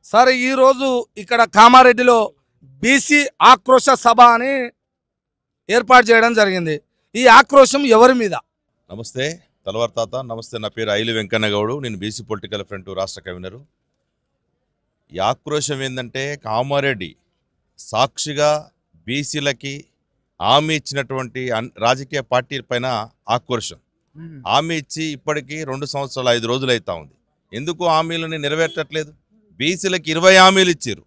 సరే ఈరోజు ఇక్కడ కామారెడ్డిలో బీసీ ఆక్రోశ సభ అని ఏర్పాటు చేయడం జరిగింది. ఈ ఆక్రోశం ఎవరి మీద? నమస్తే తలవార్ తాత. నమస్తే, నా పేరు ఐలి వెంకన్న గౌడు. నేను బీసీ పొలిటికల్ ఫ్రంట్ రాష్ట్ర కన్వీనరు. ఈ ఆక్రోశం ఏంటంటే, కామారెడ్డి సాక్షిగా బీసీలకి హామీ ఇచ్చినటువంటి రాజకీయ పార్టీల పైన ఆక్రోశం. హామీ ఇచ్చి ఇప్పటికీ 2 సంవత్సరాలు 5 రోజులు అవుతా ఉంది. ఎందుకు హామీలని నెరవేర్చట్లేదు? బీసీలకి 20 హామీలు ఇచ్చారు.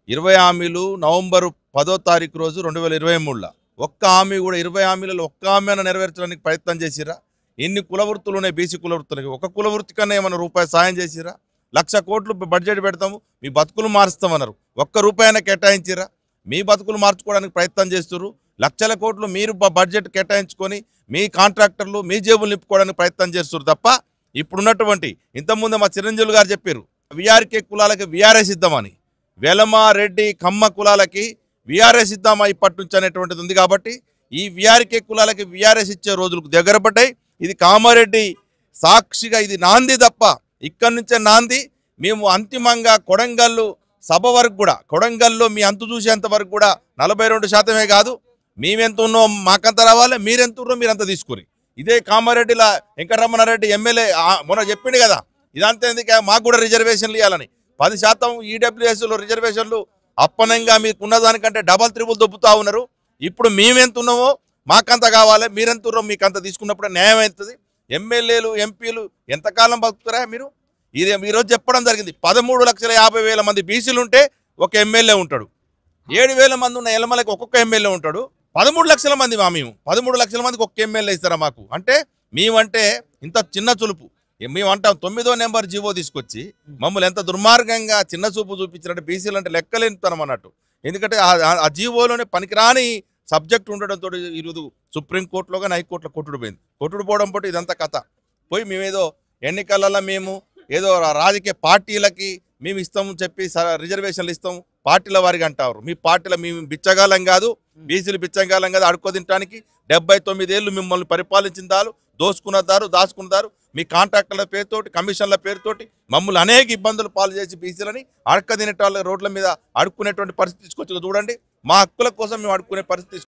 20 హామీలు నవంబర్ 10వ తారీఖు రోజు 2023లో ఒక్క హామీ కూడా 20 హామీలలో ఒక్క హామీ అయినా నెరవేర్చడానికి ప్రయత్నం చేసిరా? ఎన్ని కులవృత్తులు ఉన్నాయి బీసీ కులవృత్తులకి? ఒక కులవృత్తి కన్నా ఏమైనా రూపాయి సాయం చేసిరా? 1,00,000 కోట్లు బడ్జెట్ పెడతాము, మీ బతుకులు మారుస్తామన్నారు. ఒక్క రూపాయి అయినా కేటాయించిరా? మీ బతుకులు మార్చుకోవడానికి ప్రయత్నం చేస్తున్నారు. 1,00,000 కోట్లు మీరు బడ్జెట్ కేటాయించుకొని మీ కాంట్రాక్టర్లు మీ జేబులు నింపుకోవడానికి ప్రయత్నం చేస్తున్నారు తప్ప, ఇప్పుడున్నటువంటి ఇంతకుముందు మా చిరంజీవులు గారు చెప్పారు, విఆర్కే కులాలకి విఆర్ఎస్ ఇద్దామని. వెలమ, రెడ్డి, కమ్మ కులాలకి విఆర్ఎస్ ఇద్దామా ఇప్పటి నుంచి అనేటువంటిది ఉంది. కాబట్టి ఈ విఆర్కే కులాలకి విఆర్ఎస్ ఇచ్చే రోజులకు దగ్గర పడ్డాయి. ఇది కామారెడ్డి సాక్షిగా ఇది నాంది తప్ప, ఇక్కడి నుంచే నాంది. మేము అంతిమంగా కొడంగల్లు సభ వరకు కూడా, కొడంగల్లో మీ అంతు చూసేంత వరకు కూడా 42% కాదు, మేమెంత ఉన్నాం మాకంత రావాలి, మీరెంత ఉన్నారో మీరంత తీసుకుని. ఇదే కామారెడ్డిలో వెంకటరమణారెడ్డి ఎమ్మెల్యే మొన్న చెప్పిండు కదా, ఇదంతా ఎందుకు మాకు కూడా రిజర్వేషన్లు ఇవ్వాలని. 10% ఈడబ్ల్యూఎస్లో రిజర్వేషన్లు అప్పనంగా మీకు ఉన్నదానికంటే డబల్ త్రిబుల్ దొబ్బుతా ఉన్నారు. ఇప్పుడు మేమెంత ఉన్నామో మాకంత కావాలి, మీరెంత ఉన్నారో మీకంత తీసుకున్నప్పుడు న్యాయం అవుతుంది. ఎమ్మెల్యేలు ఎంపీలు ఎంతకాలం బతుకుతారా మీరు? ఈరోజు చెప్పడం జరిగింది, 13,50,000 మంది బీసీలు ఉంటే ఒక ఎమ్మెల్యే ఉంటాడు. 7,000 మంది ఉన్న ఎలమలకి ఒక్కొక్క ఎమ్మెల్యే ఉంటాడు. 13 లక్షల మంది మేము 13 లక్షల మందికి ఒక్క ఎమ్మెల్యే ఇస్తారా మాకు? అంటే మేమంటే ఇంత చిన్న చులుపు. మేము అంటాం 9వ నెంబర్ జీవో తీసుకొచ్చి మమ్మల్ని ఎంత దుర్మార్గంగా చిన్న చూపు చూపించినట్టు, బీసీలు అంటే లెక్కలేనితనం అన్నట్టు. ఎందుకంటే ఆ జీవోలోనే పనికిరాని సబ్జెక్ట్ ఉండడంతో ఈరోజు సుప్రీంకోర్టులో కానీ హైకోర్టులో కొట్టుడు పోవడం పోటీ ఇదంతా కథ. పోయి మేమేదో ఎన్నికలలో మేము ఏదో రాజకీయ పార్టీలకి మేము ఇస్తాము చెప్పి రిజర్వేషన్లు ఇస్తాము పార్టీల వారికి అంటారు. మీ పార్టీలో మేము బిచ్చగాలం కాదు, బీసీలు బిచ్చగాలం కాదు. అడుక్కో తినడానికి 79 ఏళ్ళు మిమ్మల్ని పరిపాలించిందారు, దాచుకున్నదారు. మీ కాంట్రాక్టర్ల పేరుతోటి, కమిషన్ల పేరుతోటి మమ్మల్ని అనేక ఇబ్బందులు పాలు చేసి బీసీలని అడక్క తినేట వాళ్ళ రోడ్ల మీద అడుక్కునేటువంటి పరిస్థితి తీసుకొచ్చి చూడండి. మా హక్కుల కోసం మేము అడుక్కునే పరిస్థితి